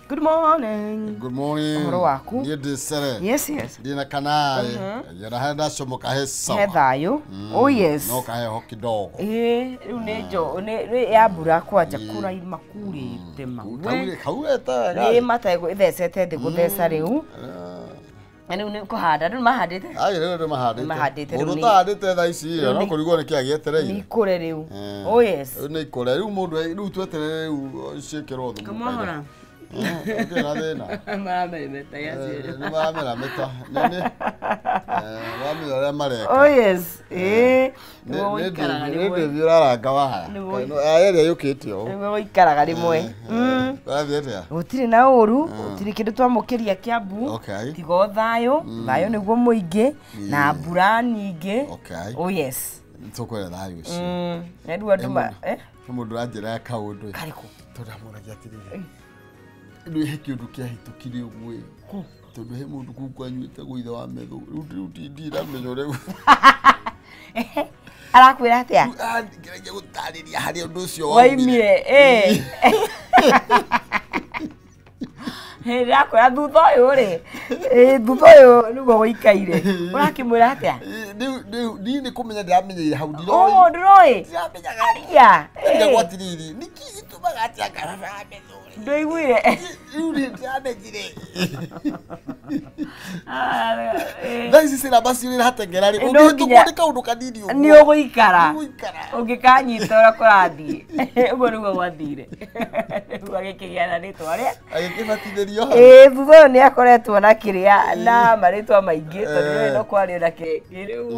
Good morning. Good morning. Horo waku? Niĩ ndĩ cere. Yes. Ndĩna kanaĩ. Njĩra he ndacomoka he sawa. He thayũ. Oh yes. No kaheho kidogo. Rĩu nĩ ya mbura kwanja kũraima kurĩte mawe. Kaurĩte wega. Nĩ matego ithecete thĩ gũtheca rĩu. Rĩu nĩ kũhanda rĩu mahandĩte. Rĩu nĩ mahandĩte. Mahandĩte rĩu. Mũndũ tahandĩte thaa ici no kũrigwo nĩ kĩa gĩetereire. Nĩ ikũre rĩu. Oh yes. Rĩu nĩ ikũre rĩu mũndũ rĩu tweterere rĩu ciĩkĩrwo thumu. Kamahora. Ndĩna thĩna. Marameta yacio. Nĩ marameta. Nĩ wamenya ũrĩa mareka. Oh yes. Nĩ ndĩraranga waya. Ĩrĩa yũkĩte ũũ. Nĩguo ikaraga rĩmwe. Wathiĩte? Gũtirĩ na ũru, gũtirĩ kĩndũ twamũkĩria Kiambu. Tiga o thayũ, thayũ nĩguo mũingĩ na mbura nyingĩ. Oh yes. Tũkwĩra thayũ ũcio. Rĩu andũ mũndũ anjĩra kaũndũ. Karĩkũ? Tũndamũragia atĩrĩrĩ. Nĩ he kĩndũ kĩahĩtũkire ũguo tondũ he mũndũ kũu kwanyuĩte gũithe wa metho rĩu ndiramenya ũrĩa arakwĩra atĩa? Ngeragia gũtarĩria harĩa ũndũ ũcio waimire ndakwĩra thutha ũyũ rĩ thutha ũyũ nĩguo gũikaire ũrakĩmwĩra atĩa? Niĩ nĩ kũmenya ndĩramenyeire hau ndĩroĩ ndĩramenya gwatiriri nĩkĩ gĩtũmaga atĩa ngaraga metho ndũiguire rĩu ndĩramenyire thaa ici syllabus ũrĩratengera rĩ ũngĩhĩtũkwo nĩ kaũndũ kanini ũguo nĩ ũgũikara ũngĩkanyita ũrĩa kũrathiĩ ũguo nĩguo gwathire rĩu agĩkĩgĩa na rĩtwa rĩa agĩkĩbatithĩrio thutha ũyũ nĩ akoretwo na kĩrĩa na marĩtwa maingĩ tondũ rĩu no kwarĩ na kĩngĩ rĩu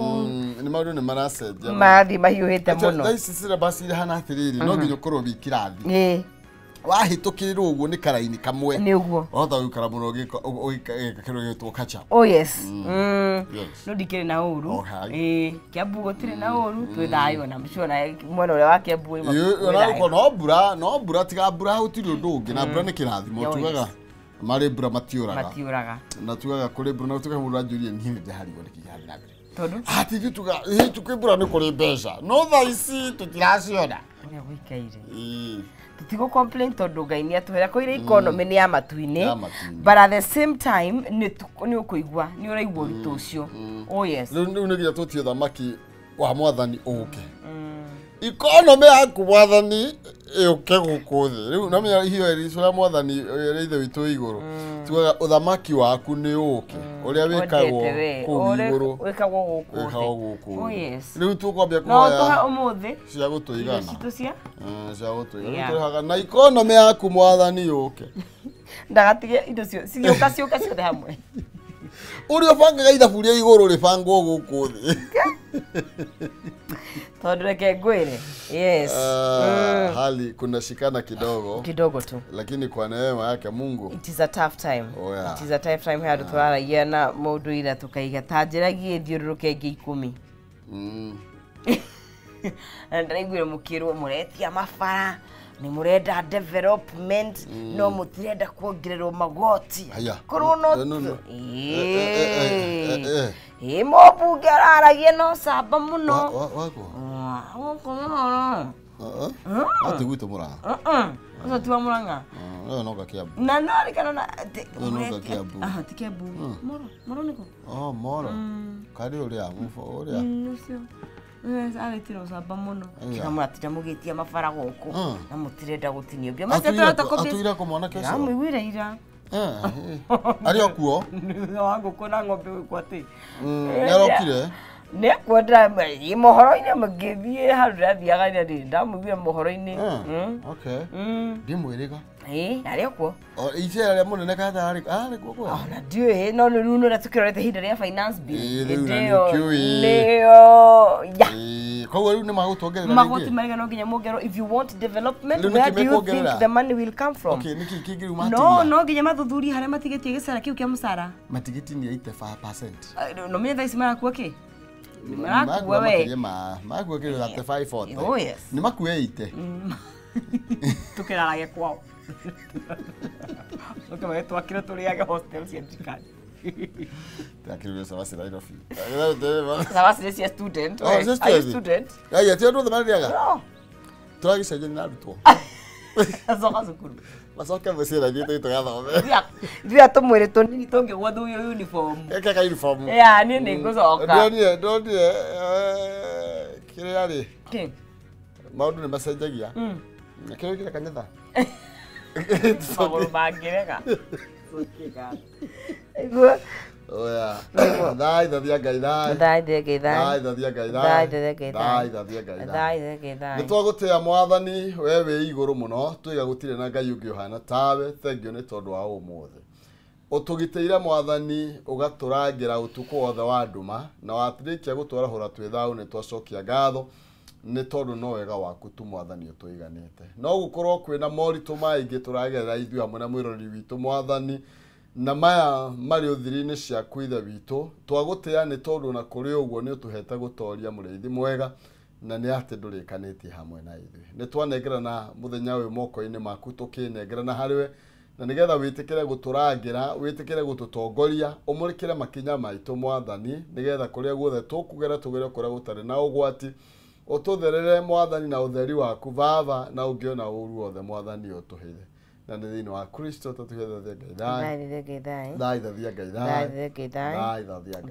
nĩ maũndũ nĩ maracenjia marathiĩ mahiũhĩte mũno thaa ici syllabus irahana atĩrĩrĩ no nginya ũkorwo wĩ kĩrathi wahĩtũkĩrĩrwo ũguo nĩ karaini kamwe nĩguo wahota gũikara mũno ũgĩkĩrwo gĩtwo kacha. Oh yes. No ndikĩrĩ na ũru Kiambu gũtirĩ na ũru twĩ thayũ na mĩcona mwena ũrĩa wa Kiambu no mbura tiga mbura gũtirĩ ũndũ ũngĩ na mbura nĩ kĩrathimo tugaga marĩ mbura matiũraga na tugaga kũrĩ mbura na tugaga mũndũ anjũrie niĩ nĩ ndĩharigwo nĩ kĩgari na mbere tondũ ati tuga tukĩ mbura nĩ kũrĩ mbeca no thaa ici tũtiraciona ũrĩa gũikaire tutigo complain tondu Ngai ni atuhera koire economy ni ya matu-ini but at the same time ni ukuigwa ni uraigwa ritu ucio. Oh yes riu ni gya tutie thamaki wa mwathani uke economy yaku mwathani yuke guku thi riu no menya hiyo eri mwathani eri witu iguru tugaga uthamaki waku ni uke uria wikagwo ku iguru wikagwo guku. Oh yes riu tukwambia kuoya no tuha umuthi cia gutuigana citu cia gutuigana tuhaga na economy yaku mwathani yuke ndagatige indo cio ciuka ciothe hamwe urio bangaga ithaburia iguru ribangwo guku thi tondu reke ngwire. Yes hali kuna shikana kidogo tu lakini kwa neema yake Mungu it is a tough time. It is a tough time hadu twaragia na mundu ira tukaiga tanjiragie thiururuke ngi 10 ndaiguire mukirwo muretia mabara ni murenda development no mutirenda kuongererwo magoti korwo no mobunge araragie no samba muno wako ati gwito Murang'a uzo tiwa Murang'a no ga Kiambu na no rikana na no ga Kiambu ti Kiambu moro niko moro kari uria uria ucio aretiro samba muno kira muratira mugitia mabara guku na mutirenda gutinio bia maceterata ko atuira ko mwana kesho amwira ira ari okuo wangu kona ng'ombe kwati nerokire ne kwenda mohoro-ini magithie haru rathiaga ni ndamugire mohoro-ini ndimwiriga ari okuo icera ria munene kada ari kuo na ndiwe no runo ratukirorete hinda ria finance bill ndio ya kwa riu ni magutongerera magoti marega no nginya mongero if you want development where do you think the money will come from? Niki kingiru matigia no nginya mathuthuri haria matigetie gicara kiu kia musara matigiti ni 85%. No menya thaisi marakuwa ki marakuwa we makuwa ki 35-40. Oh yes ni makuwa 80 tukirarage kwao okay twakire turiage hostel cia thirikari takiriwe Savasi Nairobi Savasi cia student are you student ya tio ndo themariaga turagicenjia na arutwo azoka cukuru Macoke mucira thiĩ tugathome. Thia tumwire tunini tungi gwathu uniform. Eka ka uniform. Ya ni ngucoka. Ndonire kĩrĩa rĩ. Kĩ? Maũndũ nĩ macenjagia. Kĩrĩa kĩrĩa kanitha. Magũrũ mangĩrega. Iguo. Oya. Thai thathia Ngai thai. Thai thathia Ngai thai. Thathia Ngai thai. Thai thathia Ngai thai. Thathia Ngai thai. Thai thathia Ngai. Nĩtwagũtĩĩa Mwathani we wĩ igũrũ mũno twiga gũtirĩ na Ngai ũngĩ ũhana tawe. Thengiũ nĩ tondũ wa ũmũthĩ. Ũtũgitĩire Mwathani ũgatũrangĩra ũtukũ wothe wa nduma na watirĩkia gũtwarahũra twĩ thayũ nĩ twacokia ngatho nĩ tondũ no wega waku tu Mwathani ũtũiganĩte. No gũkorwo kwĩna moritũ maingĩ tũragerera ithuĩ hamwe na mwĩrori witũ Mwathani na maya marĩ ũthiri-inĩ ciaku ithe witũ twagũtĩĩa nĩ tondũ na kũrĩ ũguo nĩ ũtũhete gũtoria mũrĩithi mwega na nĩ atĩ ndũrĩkanĩtie hamwe na ithuĩ. Nĩ twanengerana mũthenya ũyũ moko-inĩ maku tũkĩnengerana harĩwe na nĩgetha wĩtĩkĩre gũtũrangĩra wĩtĩkĩre gũtũtongoria ũmũrĩkĩre makinya maitũ Mwathani nĩgetha kũrĩa guothe tũkũgera tũgere kũrĩa gũtarĩ na ũgwati ũtũtherere Mwathani na ũtheri waku Baba na ũngĩona ũũru wothe Mwathani ũtũhĩre. Na nĩ thĩinĩ wa Kristo tũtũhe thathia Ngai thai. Thai thathia Ngai thai.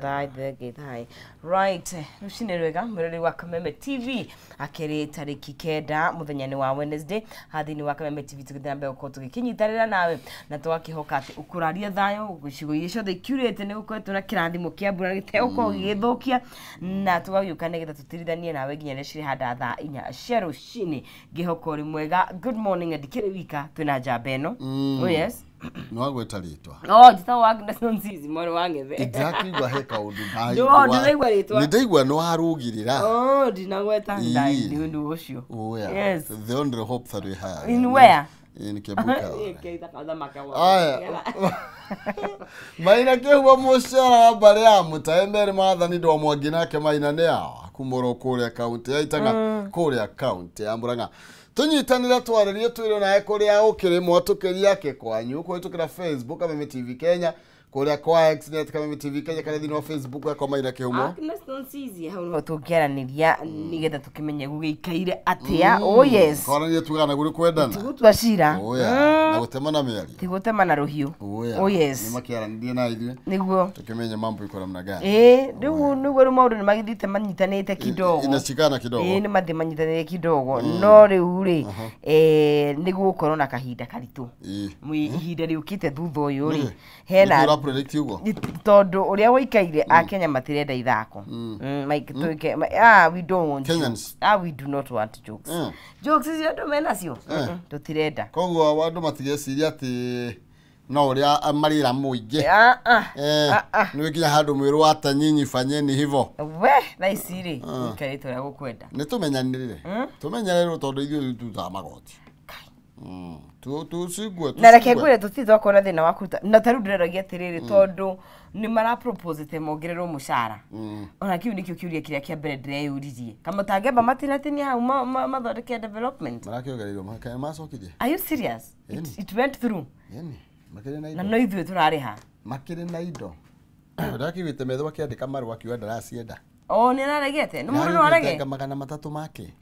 Thai thathia Ngai. Right, rucinĩ rwega mwĩrori wa Kameme TV akĩrĩ tarĩki 9 mũthenya-inĩ wa Wednesday thĩinĩ wa Kameme TV tũgĩthiĩ mbere gũkorwo tũgĩkĩnyitanĩra nawe na twakĩhoka atĩ ũkũraria thayũ gĩcigo iria ciothe ikiurĩte nĩ gũkoretwo na kĩrathimo kĩa mbura gĩtegũkorwo gĩgĩthũkia na tũgagĩũka nĩgetha tũtirithanie nawe nginya rĩrĩa cirĩhanda thaa 4 cia rũcinĩ. Ngĩhoka ũrĩ mwega. Good morning ndikĩrĩ wika twĩna njamba ĩno. Oh yes. No agweta ritwa. Oh, ndita Agnes Nzizi mwana wa Ngethe. Ndakigwa heka undu ndai. No, ndiraigwa ritwa. Ndaigwa no harugirira. Oh, ndinagweta ndai ni undu ucio. Oh yeah. Yes. The only hope that we have. In where? In Kebuka. Keita kaza makawa. Aya. Maina kehuwa mushara wa bare ya mutaembere Mwathani ndo mwangi nake maina ne awa kumoro kũrĩa kaunti yaitaga kũrĩa kaunti ya Murang'a. Tunyitanira twarĩrie twĩrwo nawe kũrĩa ũkĩrĩmwo tũkĩria ke kwanyu kũhĩtũkĩra Facebook Kameme TV Kenya kũrĩa kwa X net Kameme TV Kenya kana thĩinĩ wa Facebook yakwa Maina Kĩhumo. Agnes Nzizi hau no tũngĩaranĩria nĩgetha tũkĩmenye gũgĩikaire atĩa. Oh yes. Kwarania tugana gũrĩ kwendana. Tigũtua cira. Oh yeah. Na gũtemana mĩario. Tigũtemana rũhiũ. Oh yes. Nĩ makĩaranĩrie na ithuĩ. Nĩguo. Tũkĩmenye mambo iko namna gani. Rĩu nĩguo maũndũ nĩ magĩthĩte manyitanĩte kidogo. Inashikana kidogo. Nĩ mathĩ manyitanĩte kidogo. No rĩu rĩ nĩguo gũkorwo na kahinda karitũ. Ihinda rĩũkĩte thutha ũyũ rĩ hena predict ugo. Tondũ ũrĩa woikaire Akenya matirenda ithako. We don't want Kenyans. We do not want jokes. Jokes icio andũ menacio tũtirenda. Koguo andũ matigeciria atĩ no ũrĩa marĩra mũingĩ. Nĩ wĩkinya handũ mwĩrũ atanyinyi fanyeni hivyo. We na ici rĩ ikarĩtwo rĩa gũkwenda. Nĩ tũmenyanĩrĩre. Tũmenyererwo tondũ ithuĩ tutha magoti. Tusigwe. Na reke ngwĩre tũtithokona thĩna wa kũruta. Na tarĩu ndĩreragia atĩrĩrĩ tondũ nĩ mara propose te mongererwo mũcara. Ona kiu nĩkĩo kĩũria kĩrĩa kĩa mbere ndĩreyũririe. Kama tangĩamba matinatinia hau mathondeke development. Marakĩongereirwo makaya macokirie. Are you serious? It went through. Yani makĩrĩ na indo. Na no ithuĩ tũrarĩha. Makĩrĩ na indo. Ndakĩwĩte metho akĩandĩka marũa akiuga ndaracienda. Oh, nĩ araregete. Nĩ mũndũ no arege. Magana matatũ make.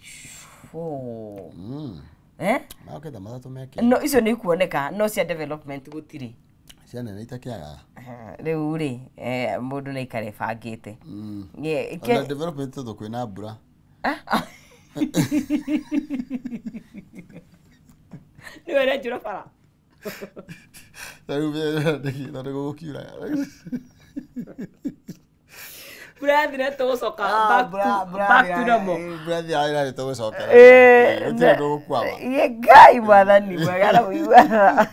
Maketha matatũ meke. No icio nĩ kuoneka no cia development gũtirĩ. Ciana nĩ itakĩaga. Rĩu rĩ mũndũ nĩ ikare bangĩte. Na development tondũ kwĩna mbura. Nĩ wĩra njũra bara. Rĩu nĩ gũkiura. Brother tũcoka back to normal. Brother ayira tũcoka. Ndio kwa. Ngai Mwathani mwega wĩwa.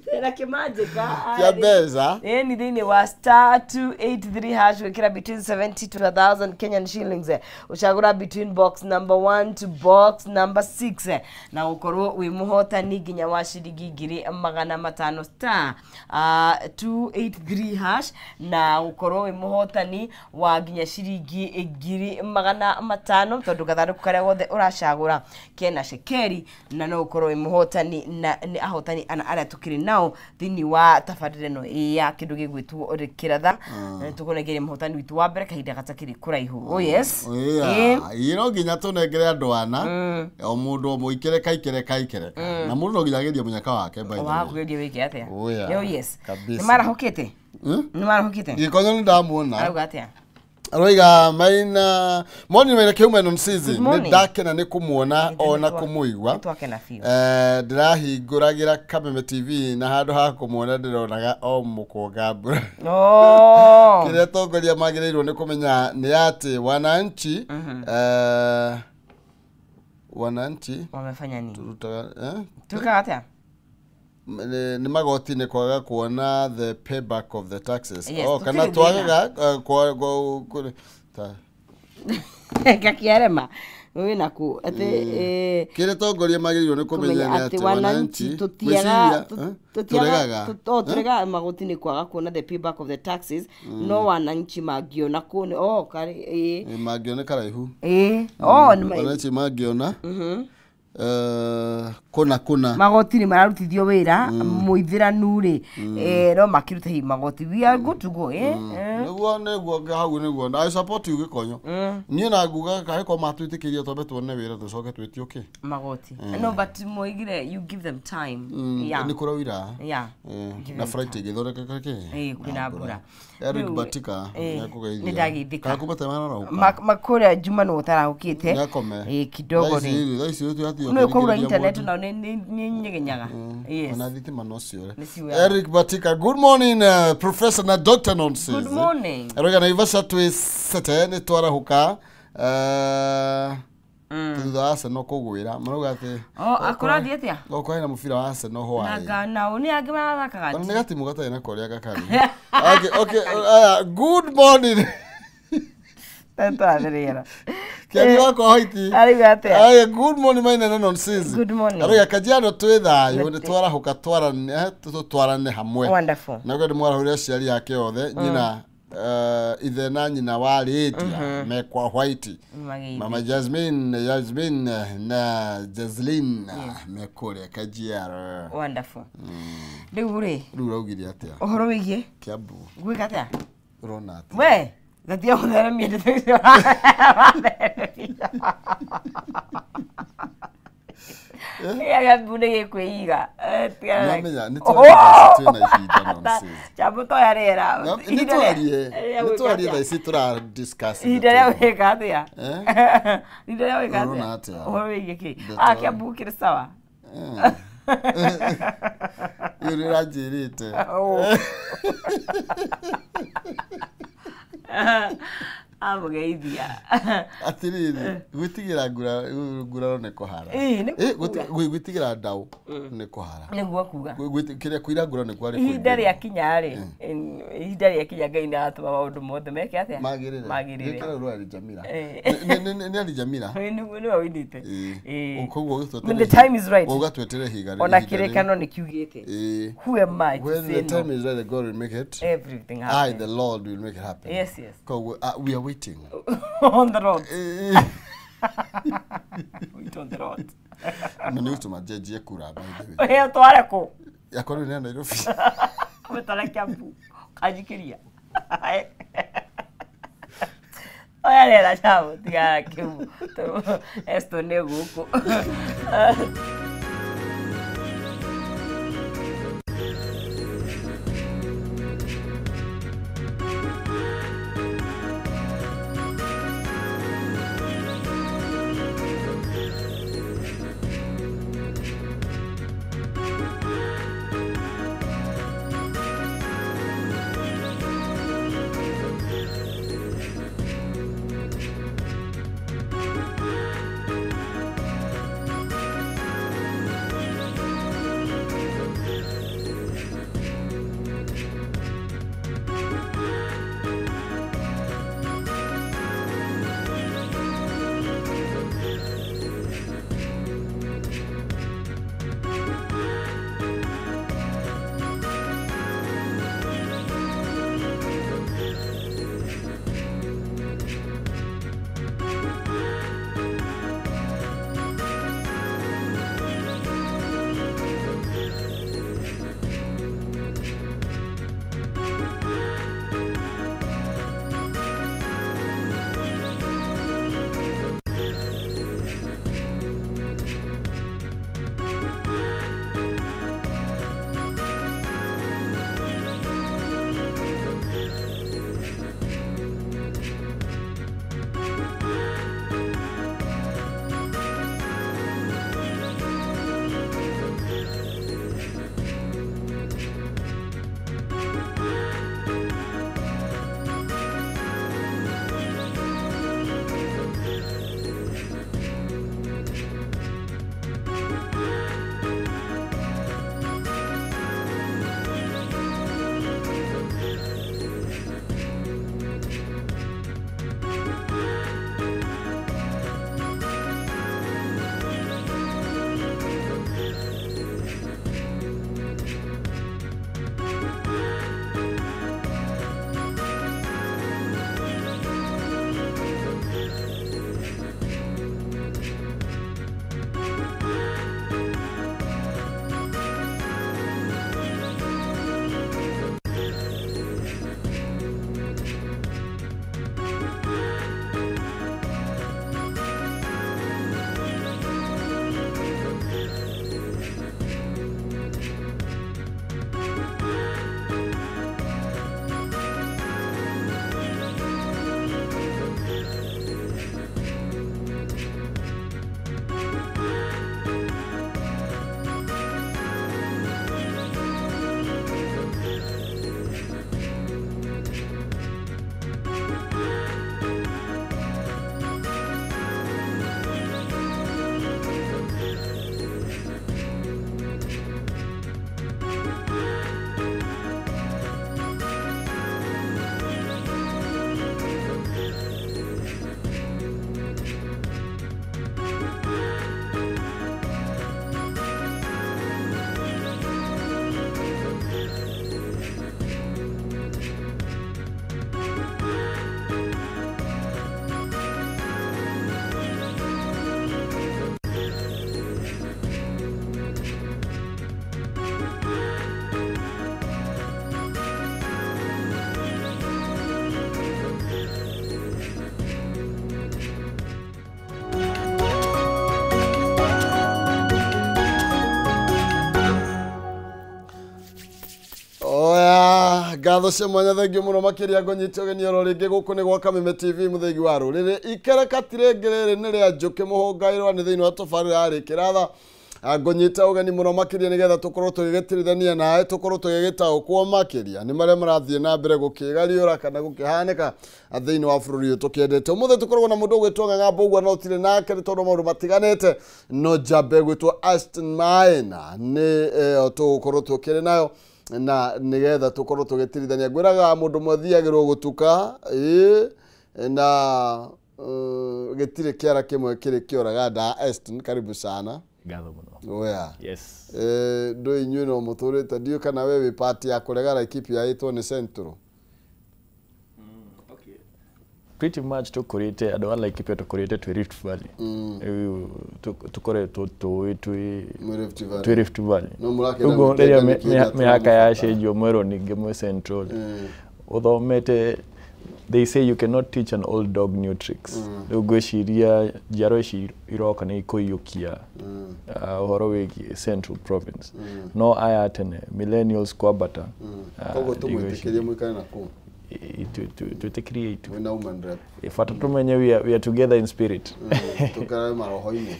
Tena kĩmanjĩka. Kia beza. Ni thĩinĩ wa *283 hash wĩkĩra between 70 to 1000 Kenyan shillings. Ũcagũra between box number 1 to box number 6 na ũkorwo wĩ mũhotani nginya wa ciringi 500 star 283 hash na ũkorwo wĩ mũhotani wa nginya ciringi 500 tondu gathanduku karia gothe uracagura kena cekeri na no ukorwo muhotani na ni ahotani ana aria tukiri nao thini wa tabarire no ya kindu gigwitwo kiratha tukunegeria muhotani witu wa mbere kahinda gatakiri kuraihu. Oh yes ino nginya tunengere andu ana o mundu muikere kaikere na mundu no nginya geria munyaka wake by the way wageria wiki atia. Oh yes ni marahukite gikonyo ni ndamuona auga atia Roiga maina moni maina kiuma no season ni ndakena ni kumuona ona kumuigwa ndirahinguragira Kameme TV na handu ha kumuona ndironaga o mukonga mbura kire tongoria magirirwo ni kumenya ni ati wananchi wamefanya nini tuka atia ni magoti ni kwaga kuona the payback of the taxes. Kana twagaga gakiarema wina ku ati kire tongoria magirirwo ni kumenya ati wananchi turega magoti ni kwaga kuona the payback of the taxes no wananchi magiona kune kari magiona karaihu ni wananchi magiona kuna magoti ni mararutithio wira muithiranu ri no makirute hi magoti we are good to go neguo hau neguo I support you gikonyo nie na nguga kahe ko matwitikiria tobe tuone wira tucoke twitio ki magoti no but moigire you give them time ni kurawira na Friday githoreka kake kuna mbura Eric Batika ni ndagithika kakubatemana rauka makuria juma no utarahukite kidogo ni no kuura internet na ni nyegenyaga yes ona thitima no ciore Eric Batika good morning professor na doctor nonsense good morning roga na ivasa twicete ni twarahuka tutha Arsenal kugwira maruga ati akurathi atia goko ina mufira wa Arsenal ho ai na uni angi mathakaga ni gatimu gata ina koria gakari okay good morning tatathirira kiri wako hoiti ariga atia good morning maina nonsense good morning ariga kajiano twithayo ni twarahuka twarane hamwe wonderful na gwe mwarahuria ciari yake othe nyina ithe na nyina wa Lydia mekwa white mama Jasmine na Jazlyn mekore kajiaro wonderful riu raugire atia ohoro wigie Kiambu gwika atia Ronald we gatia uthera miende tete ya bune yekwiga tiana ni twina ihinda nonsense chabu to yarera ni twarie thaisi tura discuss ihinda ria wika atia ihinda ria wika atia ohoro wigie ki Kiambu kiri sawa yuri rajirite amugeithia atiriri gwitigira nguraro ne kohara gwitigira ndau ne kohara niguo kuga kiria kuira nguraro ne kwari ihinda ria kinyari ihinda ria kinya Ngai na atuma maundu mothe meke atia magirire gikara rwari Jamila ni ali Jamila ni wawinite ukogwo when the time is right ugatwetere higari ona kirekano ni kiugite who am I when the time is right God will make it everything happen the Lord will make it happen yes we are waiting on the road wait on the road mimi utuma jeje kura by the way tware ko yakoro ni Nairobi tware Kiambu kajikiria oya rera chao tigara Kiambu esto neguko ngatho cia mwanya thengio muno makiria ngonyite ogeni oro ringi guku ni gwa Kameme TV muthegi wa ruriri ikereka tirengere ni ria njuki muhungairwa ni thiini wa tofari ari kiratha ngonyite ogeni muno makiria nigetha tukorwo tugigetirithania nawe tukorwo tugigitaukwo makiria ni maria marathie na mbere gukigariura kana gukihanika thiini wa bururi tukiendete umuthe tukorwo na mundu gwitwo Ng'ang'a ugwa no tire nake ni tondu maundu matiganite no jambe gwitwo Aston Maina ni tukorwo tukiri nayo na nigetha tukorwo tugitirithania gwiraga mundu mwathiagirwo gutuka na gitire kiara kimwe kiri kioraga da Aston karibu sana ngatho muno oya yes ndo inyu no muturite ndio kana wewe party ya kuregara equipe ya itwo ni Central okay pretty much tukurite ado ala equipe tukurite to Rift Valley tukore to Rift Valley no murake ugo ria mihaka ya shejo mwero ni gemwe Central uthomete they say you cannot teach an old dog new tricks. Ugo shiria jaro iroka ni koyukia uhoro wegi Central Province. No aya tene millennials kwa bata. Kogo tumwetekerie mwikana na ku. To create. We know man rap. If atumenye we are together in spirit. Tukara marohoini.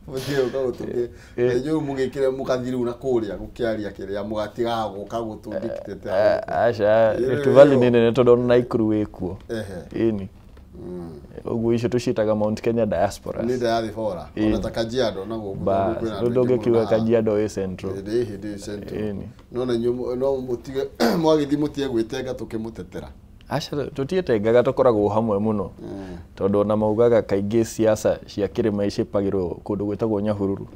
Mutio kago tuke. Ejo mugekire mukathiri una kuria gukiaria kiria mugatiga guka gutundikitete. Asha Rift Valley nene todo naikuru wekuo. Ini. Ugu isho tushitaga Mount Kenya diaspora. Ni diaspora. Ona Kajiado na gugu. Ba ndoge kiwe Kajiado e Central. Ndi Central. Nona nyumu no mutige mwagithi mutie gwitenga tukimutetera. Asha tutietengaga tukoragwo hamwe muno. Tondu na maugaga kaingi siasa cia kirima icipagirwo kundu gwetagwo Nyahururu.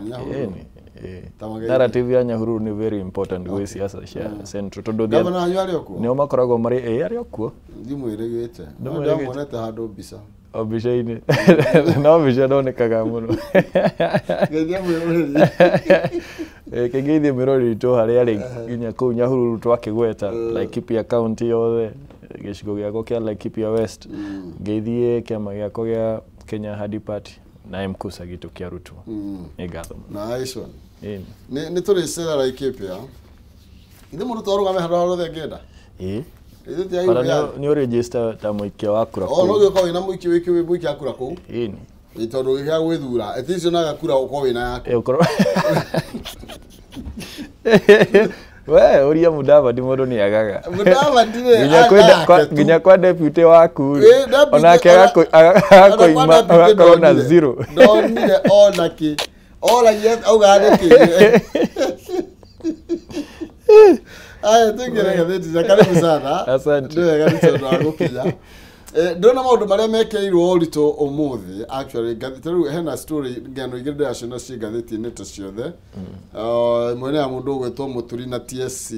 Nyahururu. Narrative ya Nyahururu ni very important gwe siasa cia Central tondu gavana anyari okuo. Nio makoragwo mari ari okuo. Ndimwiregete. Ndamonete handu mbica. Obishaini. No bisha ndonekaga muno. Ngeithia mwirori. Kengeithia mwirori to hari nginya ku Nyahururu twakigweta Laikipia county yothe gicigo giako kia Laikipia West. Ngeithie kiama giako gia Kenya Hadi Party na mkusa gitu kia Ruto. Ngatho. Nice one. Ni turi sera Laikipia. Inde mundu twarugame hararo thengenda. Para ni register ta muikia wa kura. No giko ina muikia wiki we muikia kura ku. Ni tondu gikia gwithura. Eticio na gakura uko wina yako. Ukoro. We uria Mudavadi mundu ni agaga. Mudavadi nginya kwa deputy waku. Ona akakoima akakorona zero. Ndonire ona ki. Ola yes auga ki. Aya tengere gatheti za karibu sana. Asante. Ndio gatheti ndo agukija. Ndona maundu maria mekeirwo urito umuthi actually gatheti hena story ngano igire ya shona ci gatheti nete ciothe. Mwene ya mundu gwetwo Muturi na TSC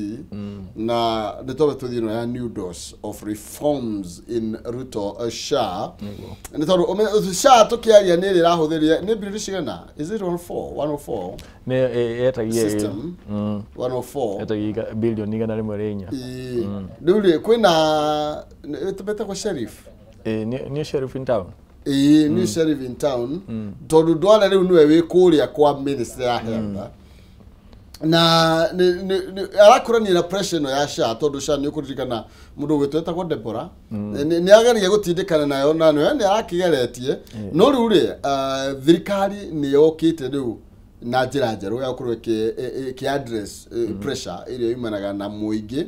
na nditobe tuthino ya new dose of reforms in Ruto SHA. Nditobe SHA tukiaria ni rirahuthiria ni bill cigana is it 104 ne etagia system 104 etagia billion igana rimwe rinya nduri kwina tubeta kwa sheriff ni sheriff in town ni sheriff in town tondu ndwala riu niwe wikuria kwa minister ya health na arakurania na pressure ya SHA tondu SHA ni ukuririkana mundu gwetweta kwa Deborah ni agaria gutindikana nayo na ni arakigeretie no riu ri thirikari ni yokite riu na njira njeru ya kurwe ki address pressure ile imanaga na muingi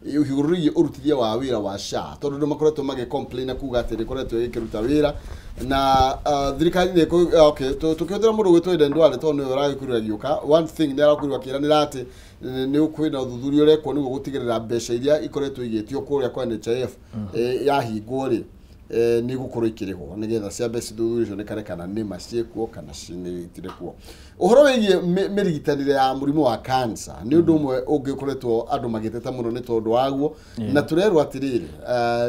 ihururiye urutithia wa wira wa SHA tondu ndo makoretwo mage complain kuga ati rikoretwo ikiruta wira na thirikari ni okay tukihutira mundu gwetwo inde ndwale tondu ni uragikura giuka one thing ni arakurwa kirani ati ni ukwina uthuthurio rekwo niguo gutigirira mbeca iria ikoretwo igitio kuria kwa NHIF yahingwo ri ni gukorwo ikirihwo nigetha ciambe cithuthurio ni karekana ni maciekuo kana cinitire kuo uhoro wigie mirigitanire ya murimu wa cancer ni undu umwe ungikoretwo andu magiteta muno ni tondu waguo na turerwo atiriri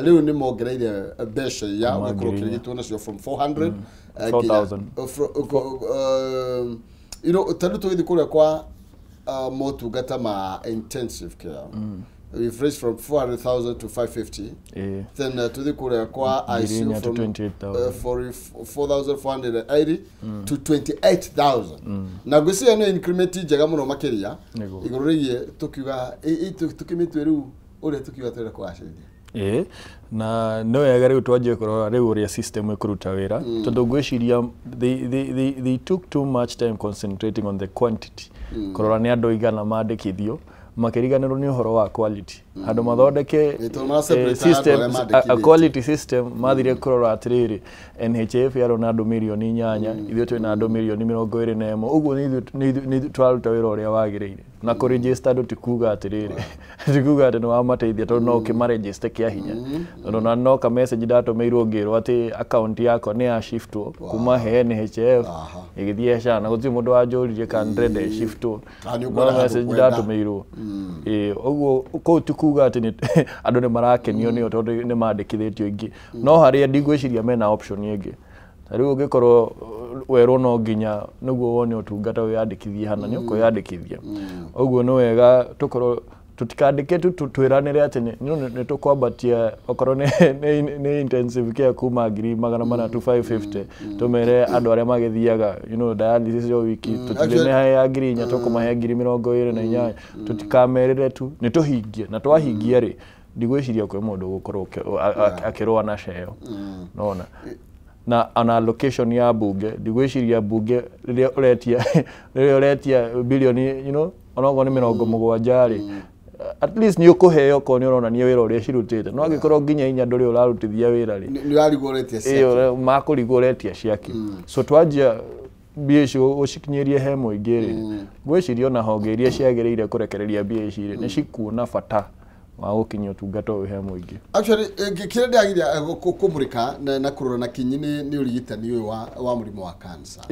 riu ni mongereire mbeca ya gukorwo kirigitwo nacio from 400 4000 you know tandu tugithi kuria kwa motungata ma intensive care we've raised from 400,000 to 550. Then to the Korea kwa ICU from 4,480 to 28,000. Na gusi ano increment jaga muno makeria igoreye tukiuga tukimitwe riu ore tukiuga twere kwa shindi. Na no yagari utwaje kurora riu uri system ikuruta wira tondu gwiciria they took too much time concentrating on the quantity kurora ni andu igana mandikithio makiriganirwo ni uhoro wa quality andu mathondeke system a quality system mathire kurora atiriri NHF yarona andu milioni 8 ithio twina andu milioni 21 uguo ni twaruta wira uria wagiriire na ku register andu tikuga atiriri tikuga ati no amateithia tondu no kimaregister kia hinya tondu no ka message ndatumirwo ngirwo ati account yako ni ya shiftwo kuma he NHF igithie SHA na guti mundu wanjuririe ka 100 shiftwo no message ndatumirwo uguo ko tikuga ati andu ni marakenio ni tondu ni mandikithitio ingi no haria ndigwiciria mena option ingi tari ungikorwo werwo no nginya niguo wone utungata wiyandikithie hana ni ukuyandikithia uguo no wega tukorwo tutikandike tutwiranire ati ni tukwambatia okorwo ni intensive care kuma 3,550 tumere andu aria magithiaga dialysis yo wiki tutire ya ngirinya tukumahe 28 tutikamerere tu ni tuhingie na twahingia ri ndigwiciria kwe mundu gukorwo akirwa na sheo nona na ana allocation ya bunge ndigwiciria bunge riria uretia bilioni onogo ni 70 ri at least ni ukuheo ko ni urona ni wira uria cirutite no agikorwo nginya inya nduri urarutithia wira ri ni ariguretia ciake makuriguretia ciake so twajia biesho ucikinyerie he muingi ri gwicirio na honge iria ciagiriire kurekereria biesho ri ni cikuona bata wa gukinya utungata uyu he muingi. Actually kire ndiagiria kumurika na kurora na kinyi ni urigitani uyu wa murimu wa cancer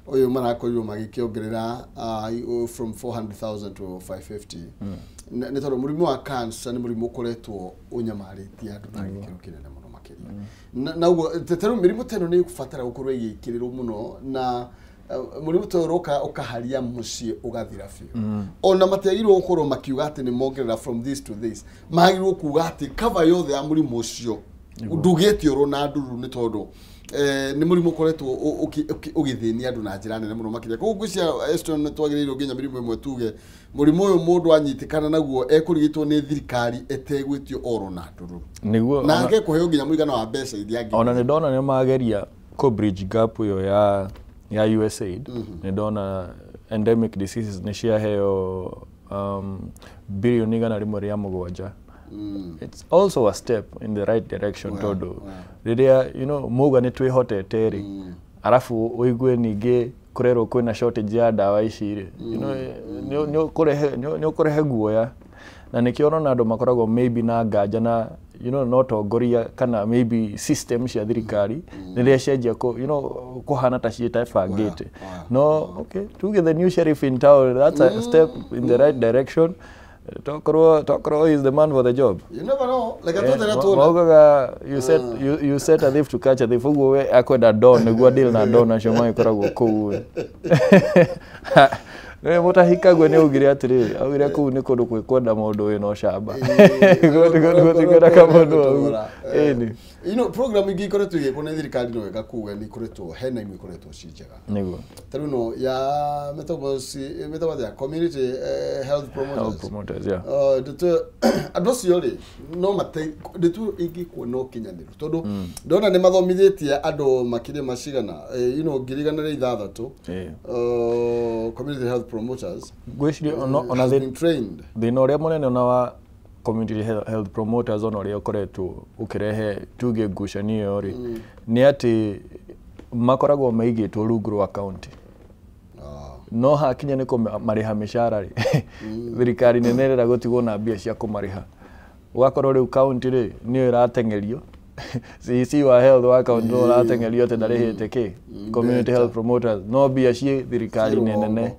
uyu marakorirwo magikiongerera from 400,000 to 550 ni tondu murimu wa cancer ni murimu ukoretwo unyamaritie andu na gikiro kinene muno makiria na uguo teteru mirimu teno ni kufatara gukorwo igikirirwo muno na murimu toroka ukaharia mucie ugathira biu ona mateagirwo gukorwo makiuga ati ni mongerera from this to this magirwo kuga ati cover yothe ya murimu ucio ndugitio Ronaldo ni tondu ni murimu koretwo ugithini andu na njira nene muno makiria koguo gwisia Eston ni twagiriirwo nginya mirimu imwe tuge murimu uyu mundu anyitikana naguo ekurigitwo ni thirikari etegwitio Ronaldo niguo na ake kuheo nginya muigana wa mbeca iria angi ona ni ndona ni mageria ko bridge gap yo ya USAID ni ndona endemic diseases ni ciaheo billion igana rimwe ria mugwanja. It's also a step in the right direction todo riria muga ni twihotete ri arafu uigue ningi kurero kwina shortage ya dawa ici ri ni ukurehe guoya na nikio na andu makoragwo maybe na nganja na no tongoria kana maybe system cia thirikari riria cenjia kuhana ta ciita bangite no okay tuge the new sheriff in town, that's a step in the right direction. Tokro is the man for the job. You never know. Like I told you set a thief to catch a thief. Ugo we akwenda don niguo deal na don na shoma ikoragwo kuu. Ne mutahika gwe ne ugire atiri awire kuu ni kundu kwenda mundu we no shamba. Gotigera kama ndo. Program ingi ikoretwo igikwo ni thirikari no igakuga ni ikoretwo hena imwe ikoretwo cinjega. Niguo. Taru no ya metabosi ya community health promoters. Yeah. Adocio ri no mate ndetu igikwo no kinyaniru tondu ndona ni mathomithitie andu makiria macigana ngirigana ri 6 community health promoters gwiciria ona they been trained thina uria munene ona wa community health promoters ona uria ukoretwo ukirehe tuge ngucanio ri ni ati makoragwo maigitwo rungu rwa county no hakinya ni kumariha mishara ri thirikari nenerera gutigwo na mbia cia kumariha ugakorwo riu county ri ni iratengerio CC wa health wa county no iratengerio te ndarihite ki community health promoters no mbia cie thirikari nene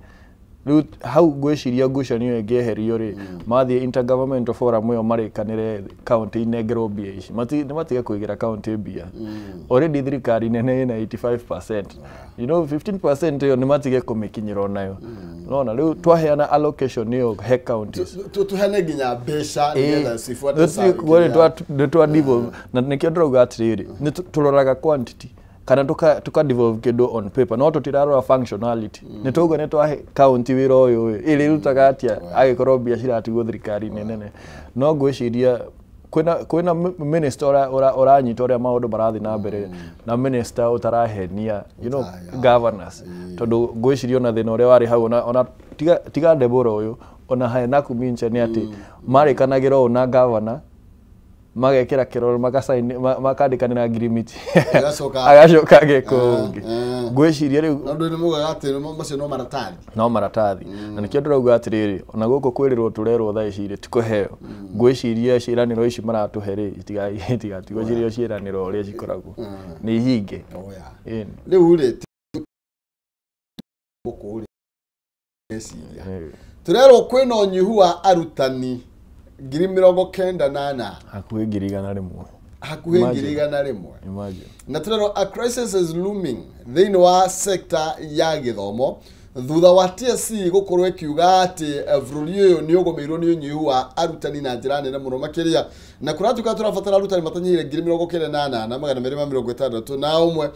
riu hau gwiciria ngucanio ingieherio ri mathie intergovernmental forum yo marikanire county inengerwo mbia ici matige kuigira county mbia already thirikari nene ina 85%, you know 15% yo ni matige kumikinyira nayo nona riu twaheana allocation yo he counties tuhane ginya besha nigetha cifuate sawa twa devolve na nikio ndroga atiriri ni turoraga quantity kana tuka devolve kido on paper no tutirarora functionality ni tugo ne twa county wira uyu ili rutaga atia agikorwo biashara atigo thirikari nene no ngwiciria kwina minister oranyita uria maundu marathi na mbere na minister utarahenia you know governors tondu ngwiciria ona thina uria wari hau ona tiga Deborah uyu ona hae na kumincha ni ati marikanagira ona governor magekira kiroro makandikana na agreement agacoka gekonge gwiciria riu ndu ni mugaga ati macio no maratathi na nikio ndirauga atiriri ona guko kwirirwo turerwo thaa iciri tikuheo gwiciria ciraniro ici maratuhe itigatigwo cirio ciraniro uria cikoragwo ni hinge riu ri gukuri turerwo kwina unyihu wa arutani 98 hakuhi 100 imagine na turero a crisis is looming thini wa sector ya githomo thutha wa TSC gukorwo ikiuga ati bururi uyu ni ugomeirwo ni unyihu wa arutani na njira nene muno makiria na kuratuka turabatara arutani matanyire 98 na 260 na umwe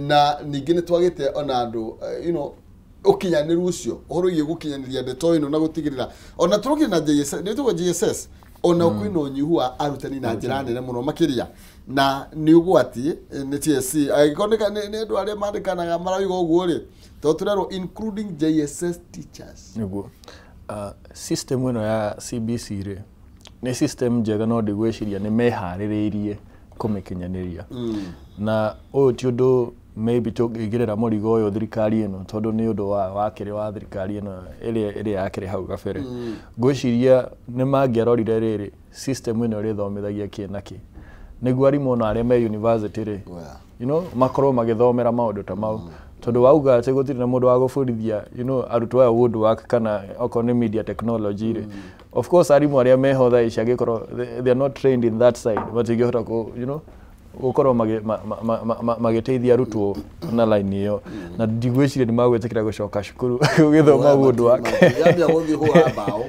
na ningi ni twagite ona andu you know ukinyaniru ucio uhoro ye gukinyaniria ndeto ino na gutigirira ona turugi na JSS nitugo JSS ona kwino unyihu wa arutani na njira nene muno makiria na ni ugwati ni TSC agikondeka ni andu aria mandikanaga marawiga uguo ri to turero including JSS teachers niguo system ino ya CBC ri ni system njega no ndigwiciria ni mehaririirie kumikinyaniria na uyu ti undu maybe tugigirira murigo uyu thirikari ino tondu ni undu wa kire wa thirikari ino iri yakire hau gabere gwiciria ni mangiarorire riri system ino ri thomithagia kinaki niguo arimu no aria me university ri you know makorwo magithomera maundu ta mau tondu wauga ati gutiri na mundu wa gufundithia you know arutwo aya woodwork kana okono media technology ri of course arimu aria meho thaa ici agikorwo they are not trained in that side but igihota ku you know ukorwo magiteithia arutwo na line iyo na ndigwiciria ni magwetikira gucoka cukuru githoma woodwork yambia guthi hura bao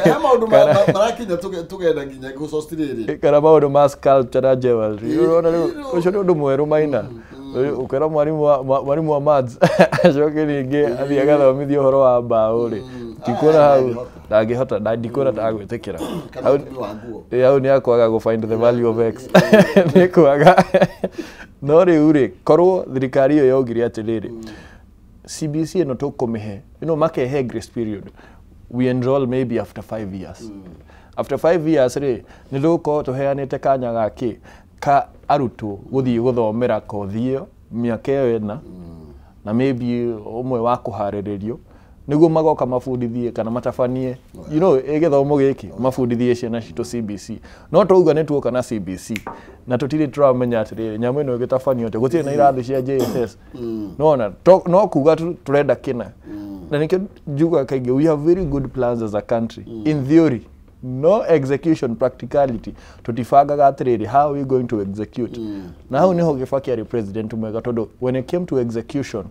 na maundu marakinya tugenda nginya gucostiriri kana maundu ma sculpture na jewelry urona ucio ni undu mweru maina ukera mwarimu wa maths acoke ringi athia gathomithia uhoro wa mbao ri tikuna hau ndangihota ndikuna ndagwitikira hau ni akwaga go find the value of x ni kwaga no riu ri korwo thirikari iyo yogire atiriri CBC no tukumihe you know makehe grace period we enroll maybe after 5 years after 5 years ri ni tuko tuheanite kanya gaki ka arutwo guthii guthomera kothi iyo miaka iyo na maybe umwe wa kuhariririo niguo magoka mafundithie kana matafanie you know igithomo giki mafundithie ciana cito CBC no tuuga ni tuoka na CBC na tutire turamenya atiri nyamu ino igitafanio te gutire na irathi cia JSS no kuga turenda kina na nikio juga kaige we have very good plans as a country in theory no execution practicality tutifagaga atiriri how are we going to execute na hau niho Kibaki ari president mwega tondu when it came to execution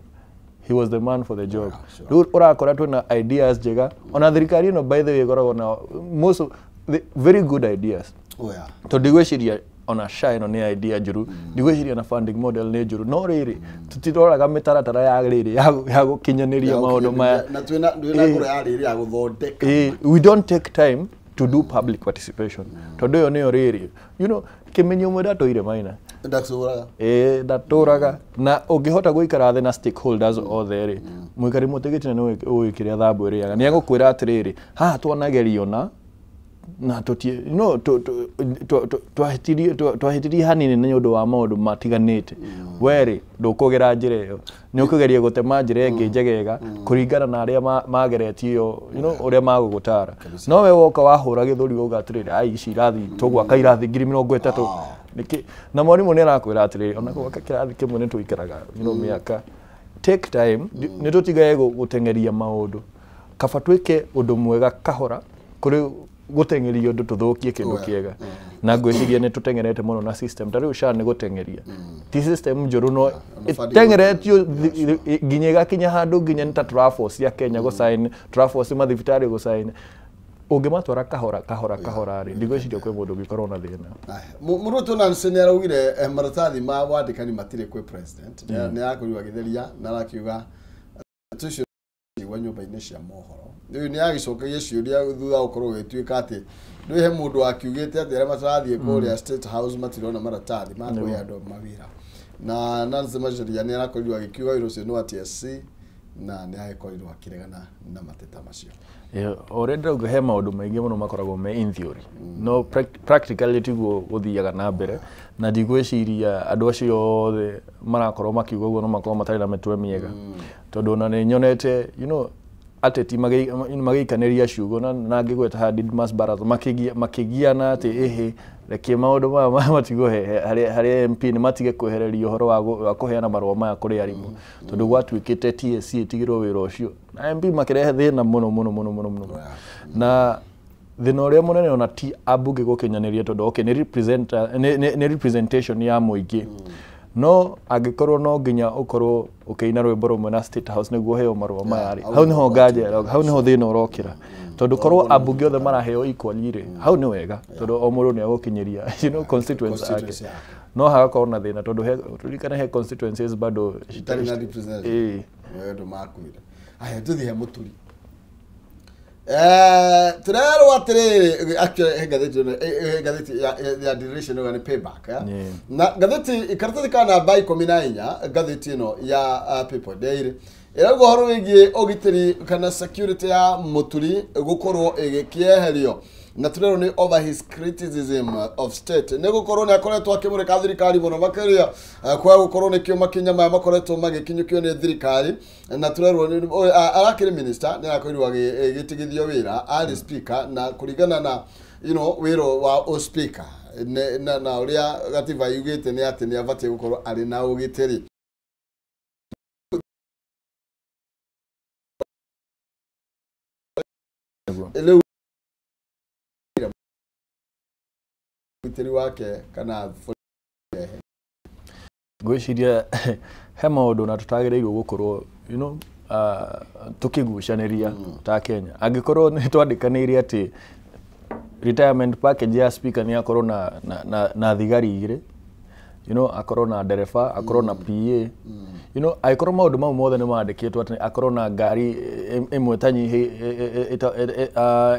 he was the man for the job sure. Urakora tuna ideas jega ona thirikari no by the way goragwo na most of the very good ideas to digweciria ona shine on the idea juru digweciria na funding model ne juru no riri tutiroraga mitaratara ya riri ya gukinyaniria maundu maya na twina ngoro ya riri ya guthondeka we don't take time to do public participation tondu yo ni riri you know kimenyo mweda toire maina ndaturaga na ungihota guikara the na stakeholders all there mwikari mutigitine no uikiria thambu iriaga ni agukwira atiriri ha twanagerio na tutie no twahitirie hanini na nyondo wa maundu matiganite weri ndukugera njira iyo ni ukugeria gutema njira ingi njegega kuringana na aria mageretio you know uria magugutara no we woka wahura githuri uga atiriri ai ici irathi tugwaka irathi 30 niki na mwarimu ni arakwira atiriri ona gwaka kirathi kimwe ni tuikaraga you know miaka take time ni tutigaye gutengeria maundu kaba twike undu mwega kahora kuri gutengeria undu tuthukie kindu kiega na ngwiciria ni tutengerete muno na system tari usha ni gutengeria ti system njuru no tengeretio nginya gakinya handu nginya nta Traforce ya Kenya go sign Traforce mathibitari go sign ungimatwara kahora ri ndigwiciria kwe mundu gikorwo na thina muruto na nsenera ugire maratathi ma wandikani matire kwe president ni akuriwa githeria na rakiuga tucio wa nyumba-ini cia mohoro riu ni agicokagia ciuria thutha ukorwo wetwika ati ndwihe mundu akiugite ati aria matarathie kuria State House matirona maratathi ma kuhe andu mawira na Nancy Macharia ni arakorirwo agikiuga wira ucio no TSC na ni akorirwo akiregana na mateta macio already rauga he maundu maingi muno makoragwo me in theory no practically tiguo guthiaga na mbere na ndigwiciria andu acio othe marakorwo makiuga uguo no makorwo matari na mitwe miega tondu na ni nyonete ateti magikaniria ciugo na ngigweta ha Didmas Baraza makigiana ati reke maundu maya matigo hari MP ni matige kwehereria uhoro wa kuheana marua maya kuri arimu tondu gwatwikite TSC itigirwo wira ucio na MP makirehe thina muno na thina uria munene ona ti abunge gukinyaniria tondu okay ni representation ya muingi no agikorwo no nginya ukorwo ukiina rwimbo rumwe na State House niguo heo marua maya ri hau niho ngaje hau niho thina urokira tondu korwo abunge othe maraheo equally ri hau ni wega tondu o mundu ni agukinyiria constituents ake no hagakorwo na thina tondu turikana he constituencies bado itari na representative ndo makwira aya tuthie muturi turero atiriri actually gatheti ya duration no gani payback na gatheti ikaratathi kana by 14 gatheti no ya People Daily irago horo wigie ogitiri kana security ya muturi gukorwo igikieherio na turero ni over his criticism of state nego korona akoretwo akimureka thirikari muno makiria kwa gukorwo ni kio makinya maya makoretwo magikinyukio ni thirikari na turero arakiri minister ni akorirwo gitigithio wira ali speaker na kuringana na wiro wa o speaker na uria gatiba yugite ni ati ni abatie gukorwo ari na ugitiri utiri wake kana gwiciria he maundu na tutagirirwo gukorwo tukigucaniria ta Kenya angikorwo ni twandikaniire ati retirement package ya speaker ni akorwo na thigari igire akorwo na dereva akorwo na PA akorwo maundu mau mothe ni mandikitwo ati akorwo na ngari imwe tanyihi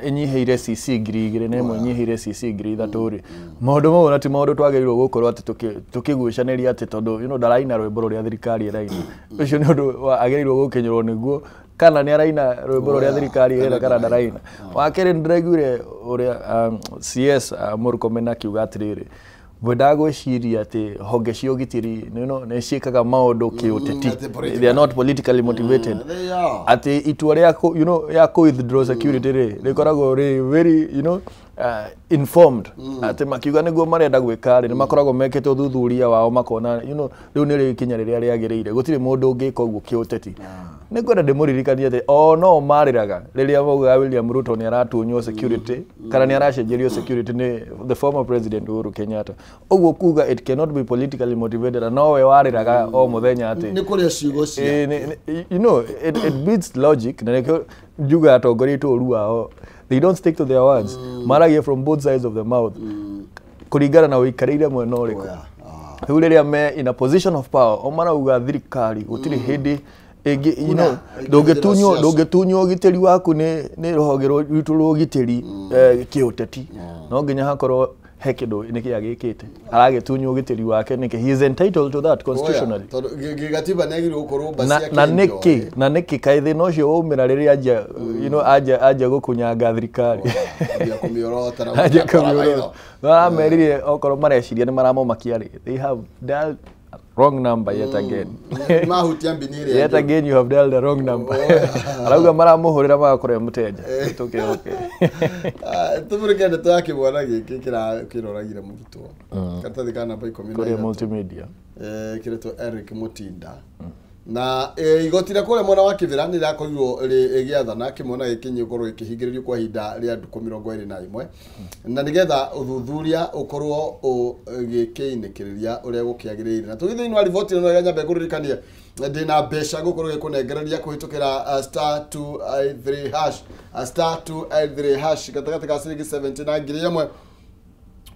inyihiire CC ngiri igire na imwe inyihiire CC ngiri ithaturi maundu mau na ti maundu twagirirwo gukorwo ati tukigucaniria ati tondu ndaraina rwimbo ruria thirikari iraina ucio ni undu agirirwo gukinyirwo niguo kana ni araina rwimbo ruria thirikari ira kana ndaraina wakiri ndiraiguire uria CS Murkomen akiuga atiriri Bwendagwiciria ati honge cio gitiri ni ciikaga maundu kiuteti they are not politically motivated ati itua ria ya ku withdraw security rikoragwo very informed ati makiuga niguo marenda gwika ni makoragwo mekete uthuthuria wao makona riu ni rikinya riria riagiriire gutiri mundu ungika uguo kiuteti ni kwenda ndimuririkania ati no mariraga riria mauga William Ruto ni aratunywo security kana ni aracenjerio security ni the former president Uhuru Kenyatta uguo kuga it cannot be politically motivated no we wariraga o muthenya ati ni kuria ciugo cia it beats logic na juga atongoretwo ruao they don't stick to their words maragia from both sides of the mouth kuringana na uikarire mwena uriku riu riria me in a position of power o marauga thirikari gutiri hindi ndungitunyo gitiri waku ni ruhonge rwitu rugitiri kiuteti no nginya hakorwo he kindu ni kiagikite aragitunyo gitiri wake niki he is entitled to that constitutionally gigatiba negiro gukorwo basi yake na niki kaithe no cio umira riria aja gukunyanga thirikari ya kumiorota aja kumiorota amerire okorwo mareciria ni maramomakia ri they have dialed wrong number yet again mahutia mbinire yet again you have dialed the wrong number arauga maramuhurira magakore muteja okay tumurikende twake bwana giki kiroragire murutwo katathi kana by community kuri multimedia kireto Eric Mutinda na igoti rĩa kũrĩa mwena wa Kĩbĩra nĩ rĩakorirwo rĩgĩathana kĩmwana gĩkĩ gĩkorwo gĩkĩhingĩrĩrio kwa ihinda rĩa ndukũ 21 na nĩgetha ũthuthuria ũkorwo ũgĩkĩinĩkĩrĩria ũrĩa gũkĩagĩrĩire. Na tũgĩ thĩinĩ wa riboti ĩno ya nyambe kũririkania ndĩna mbeca gũkorwo gĩkũnengereria kũhĩtũkĩra *283# gatagatĩ ka ciringi 70 na ngiri ĩmwe.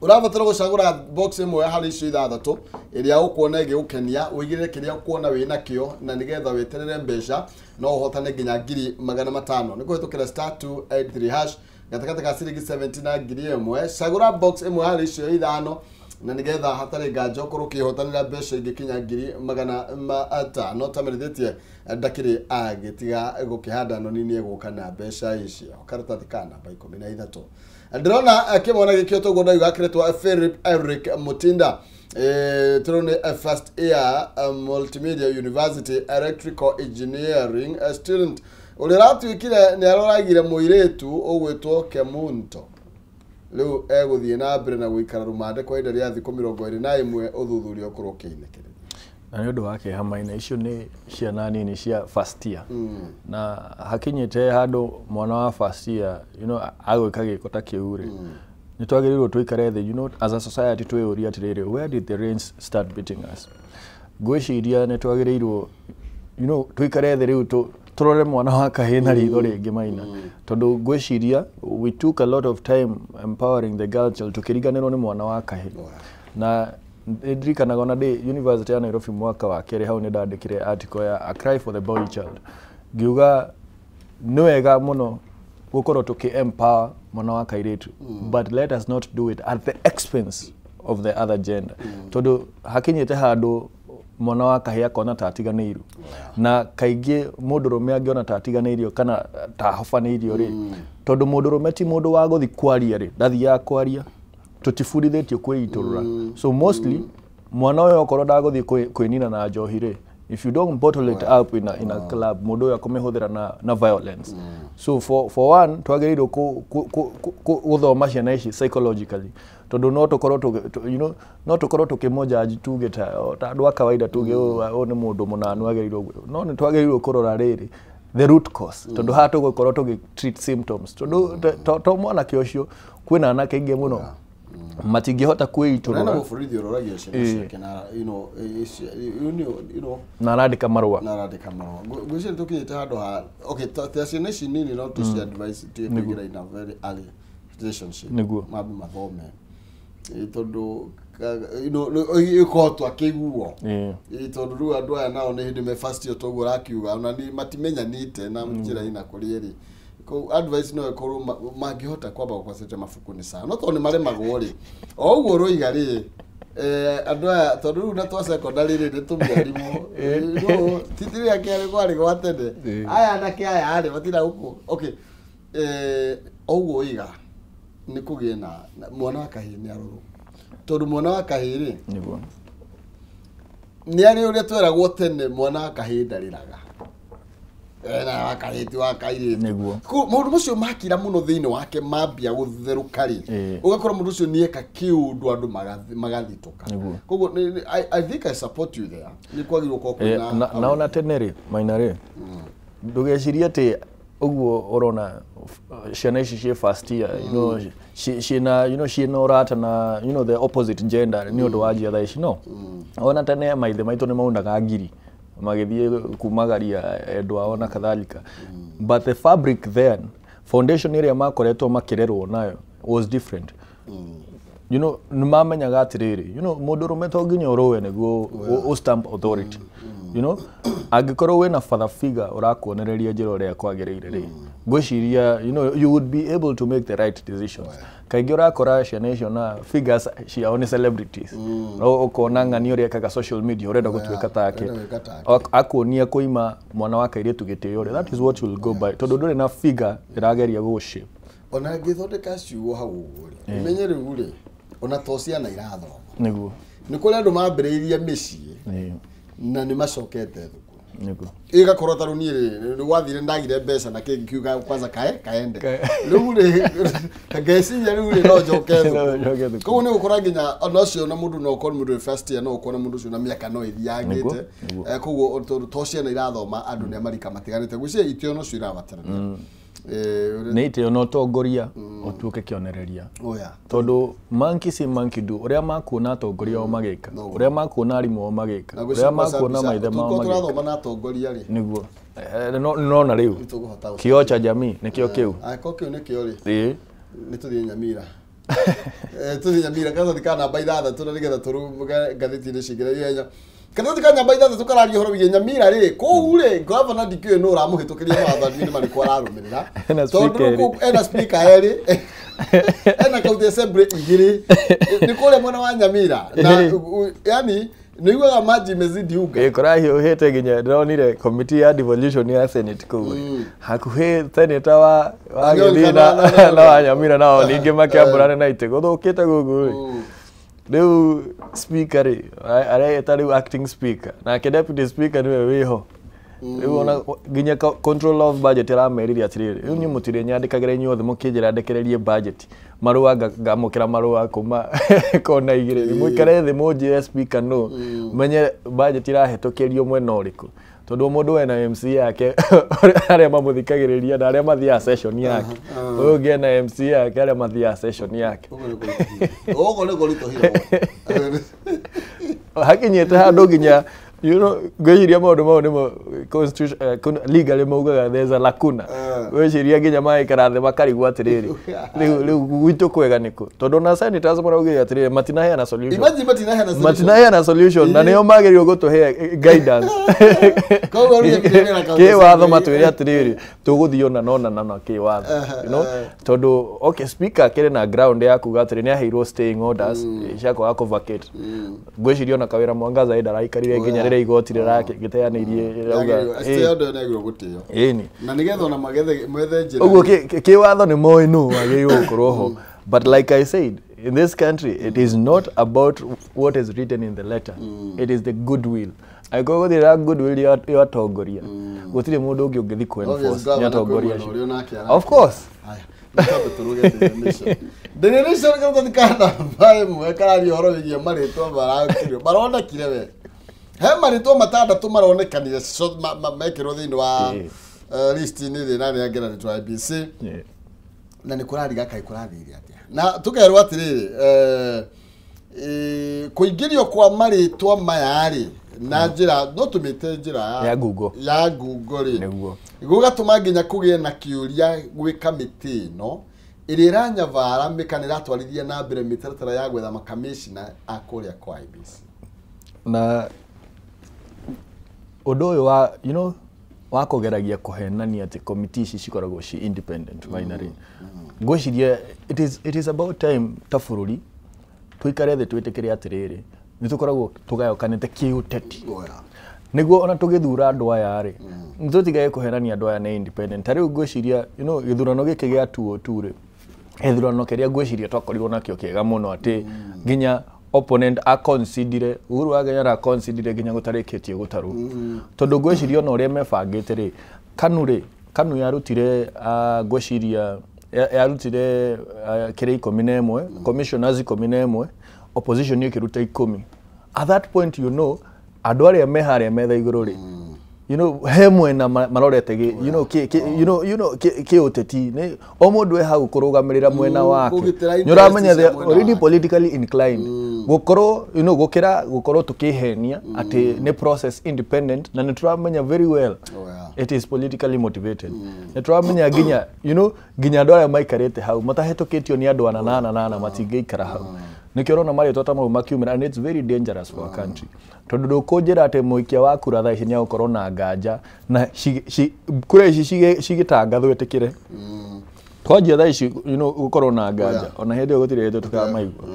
Urabatara gucagura box imwe hari icio ithathatũ iria ukuona igĩgũkenia wĩigĩrĩre kĩrĩa ukuona wĩna kĩo na nĩgetha weterere mbeca no ũhotane nginya ngiri 500 nĩ kũhĩtũkĩra *283# gatagatĩ ka ciringi 70 na ngiri ĩmwe. Cagura box imwe hari icio ithano na nĩgetha hatarĩ nganja ũkorwo ũkĩhotanĩra mbeca ingĩkinya ngiri 500 tamerithĩtie ndakĩrĩ agĩtiga gũkĩhanda noni gũka na mbeca icio. Karatathi ka namba 13 ndĩrona kĩmwana gĩkĩ ũtũguo ndauga akĩretwo Philip Eric Mutinda turone first year multimedia university electrical engineering student ũrĩa ratuĩkire nĩ aroragire mũirĩtu ũgwĩtwo Kemunto. Rĩu egũthiĩ na mbere na gũikara rumande kwa ihinda rĩa thikũ 21 ũthuthuria ũkorwo ũkĩinĩkĩrĩria. Na nĩ ũndũ wa kĩhamaina icio nĩ ciana nini cia first year na hakinyĩte handũ mwana wa first year agwĩka gĩko ta kĩu rĩ nĩ twagĩrĩirwo tũikare thĩ as a society twĩyũria atĩrĩrĩ, where did the rains start beating us? Ngwĩciria nĩ twagĩrĩirwo tũikare thĩ rĩu tũrore mwana wa kahĩĩ na ritho rĩngĩ Maina, tondũ ngwĩciria we took a lot of time empowering the girl child tukĩriganĩrwo nĩ mwana wa kahĩĩ. Na ndirikanaga ona ndĩ University ya Nairobi mwaka wa kerĩ hau nĩ ndandĩkire article ya A Cry for the Boy Child ngiuga nĩ wega mũno gũkorwo tũkĩ-empower mwana wa kairĩtu but let us not do it at the expense of the other gender. Tondũ hakinyĩte handũ mwana wa kahĩĩ akona ta atiganĩirwo na kaingĩ mũndũrũme angĩona ta atiganĩirio kana ta ahobanĩirio rĩ, tondũ mũndũrũme ti mũndũ wa gũthi kwaria rĩ ndathiaga kwaria, tutibundithĩtio kwĩitũrũra. So mostly mwana ũyũ okorwo ndagũthiĩ kwĩnina na njohi rĩ, if you don't bottle it up in a club mũndũ ũyũ akũmĩhũthĩra na violence. So for one twagĩrĩirwo gũthoma ciana ici psychologically, tondũ no tũkorwo tũkĩmũjaji tuge ta andũ a kawaida tuge ũyũ nĩ mũndũ mũnanu agĩrĩirwo, no nĩ twagĩrĩirwo kũrora rĩrĩ the root cause, tondũ haha tũgũkorwo tũgĩ-treat symptoms, tondũ to mwanake ũcio kwĩna anake aingĩ mũno matingĩhota kwĩitũrũra na mũbũrũri ũroragia ciana ciake na na arandĩka marũa ngwĩciria tũkinyĩte handũ ha ta ciana ici nini no tũci advice twĩkĩra in a very early relationship mambe mathome tondũ ĩkohotwo akĩiguo tondũ rĩu andũ aya nao nĩ hĩndĩ me first year toguo rakiuga ona matimenyanĩte na njĩra ina kũrĩ ĩrĩ advice no ĩkorwo mangĩhota kwamba gũkũcete mabuku nĩ sawa no tondũ nĩ maremagwo rĩ o ũguo rũiga rĩ andũ aya tondũ rĩu na twa secondary rĩ nĩ tũmĩarimũ no titiri yake arĩ kwarĩ gwa tene aya anake aya arĩ matira gũkũ okay o ũguo ũiga nĩ kũgĩe na mwana wa kahĩĩ nĩ arũrũ tondũ mwana wa kahĩĩ rĩ nĩ arĩ ũrĩa tweragwo tene mwana wa kahĩĩ ndarĩraga na wakahĩti wa kairĩtu mũndũ ũcio makira mũno thĩinĩ wake mambia gũtherũka rĩ ũgakora mũndũ ũcio nĩeka kĩũndũ andũ magathitũka. Koguo I think I support you there. Nĩ kwagĩrĩirwo kwĩna na ona tene rĩ Maina rĩ ndũgecirie atĩ ũguo ũrona ciana ici cia first year ciĩna ũrata na the opposite gender nĩ ũndũ wa njia thaa ici no ona tene maithe maitũ nĩ maunaga ngiri magĩthiĩ kumagaria endwa ao na kadhalika but the fabric then foundation ĩrĩa makoretwo makĩrerwo nayo was different. Nĩ mamenyaga atĩrĩrĩ mũndũrũme to nginya ũrũwe nĩguo stamp authority. Angĩkorwo wĩna father figure ũrakuonereria njĩra ũrĩa kwagĩrĩire rĩ ngwĩciria you would be able to make the right decisions. Kaingĩ ũrakora ciana icio na figures ciao nĩ celebrities ũkona ng'ani ũrĩa ekaga social media ũrenda gũtuĩka take akuonia kũima mwana wa kairĩtu gĩtĩo rĩ that is what you will go by tondũ ndũrĩ na figure ĩrageria gũgũshape. Ona ngĩthondeka ciugo hau ũguo rĩ menye rĩu rĩ ona to ciana irathoma nĩguo nĩ kũrĩ andũ mambĩrĩirie mĩciĩ na nĩ macokete thukuru Niko. Iga korota runire ni wathire ndagire mbeca na kingi kiuga kwanza kaende. Riu ri kageciria riu ri no njoke. Koguo ni gukora nginya onocio na mundu no korwo mundu first year no ukona mundu ucio na miaka no ithiangite. Koguo to ciana irathoma andu ni amarika matiganite gucia itio no cio irabatarania. Nä itä no tongoria otuke kionereria tondu monkey si monkey do uria makuona atongoria o magika uria makuona arimu o magika uria makuona maithe mao magika turathoma na atongoria ri niguo no na riu kio cha jamii ni kio kiu ko kiu ni kio ri ni tuthie Nyamira tuthie Nyamira kaza dikana baidada tunaligetha turu gatheti ni cingire yenya kana dikanya baidada tukararia horo wiye Nyamira ri ko ri governor dikio no ramuhitukiria mathani ni mari kwararumirira tondu ena speaker eri ena county assembly igiri ni kule mwana wa Nyamira na yani niuga maji mezidi uga ikora hiyo hete ginya ndonire committee ya devolution ya senate ko hakuhe senator wa Githina na wa Nyamira nao ninge makiamburana na itego thukite gugu riu speaker are riu acting speaker na deputy speaker niwe wiho riu ona ginya control of budget rameriria atiriri riu ni mutire nyandikagira inyuothe mukijira ndekererie budget marua ngamukira marua kuma kona igire mwikare thi munjire speaker no menye budget irahetokerio mwena uriku tondu mundu wena MC yake aria mamuthikagiriria na aria mathia session yake uyu ngi na MC yake aria mathia session yake ogo ni gorito hiro hakinyete handu ginya you know gwiria maundu mau nimo constitution legally maugaga there's a lacuna gwiria ginya mai karathe makarigwa atiriri riu gwitu kwega niko tondu na senators marauga atiriri matinaheana solution matinaheana solution na nio magerio gutuhe guidance koguo ri ke watho matwire atiriri tuguthio na nona na ke watho you know tondu okay speaker kire na ground ya kuga atiriri ni aheirwo staying orders ishako ako vacate gwicirio na kawira mwangaza ida raikarire ginya rire igoti rake giteanirie rauga esteo negro gutio ini na nigetho na magethe mwethe njira uguo ke watho ni moi no ageyo kuroho but like I said in this country it is not about what is written in the letter it is the goodwill I go with the goodwill you atongoria gutire mundu ungi ungithi ku enforce ni atongoria of course Denelation kana dikana bai mwekari horo wigie maritwa barakire barona kire we he maritwa matandatu maronekanire mekirwo thiini wa list ni ri nani angera ni IBC na ni kurariga kai kurathiria atia na tukerwa atiriri kuingirio kwa maritwa mayari na njira no tumite njira ya Google ri gugatuma nginya kugie na kiuria gwi kamiti no irira vara mikanira twarithia na mbere mitaratara ya gwetha makamishina akuria kwa IBC na undu uyu wa you know wa kugeragia kuhenania ati committee ici cikoragwo ci independent finally ngwiciria it is about time ta bururi twikare the twitikire atiriri ni tukoragwo tugayokanite kiuteti niguo ona tugithura andu aya ri nitutigaye kuhenania andu aya ni independent tari ngwiciria you know githurano giki gia 202 ri ithurano kiria ngwiciria twakorirwo nakio kiega muno ati nginya opponent a consider Uhuru wa Kenya ra consider nginya gutarikitie gutaru tondu ngwiciria no ria mebangite ri kanu yarutire ngwiciria yarutire kire 11 commissioners 11 opposition ikiruta 10 at that point you know andu aria meharia metha iguru ri you know hemwe na marorete you know ki uteti ni o mundu hau kurugamirira mwena wake nyoramenya they already politically inclined gukoro you know gukoro tukihenia ati ni process independent na nituramenya very well it is politically motivated nituramenya ginya you know ginya andu aria maikarite hau matahetoketio ni andu anana matingeikara hau nikio rona mari tota mau makiumira and it's very dangerous for a country tondu ndukunjira ati muikia wa kura tha ici ni agukoro na nganja na kura ici cigitangathwo itikire twanjia tha ici you know gukoro na nganja ona hindi gutire hete tukamaigua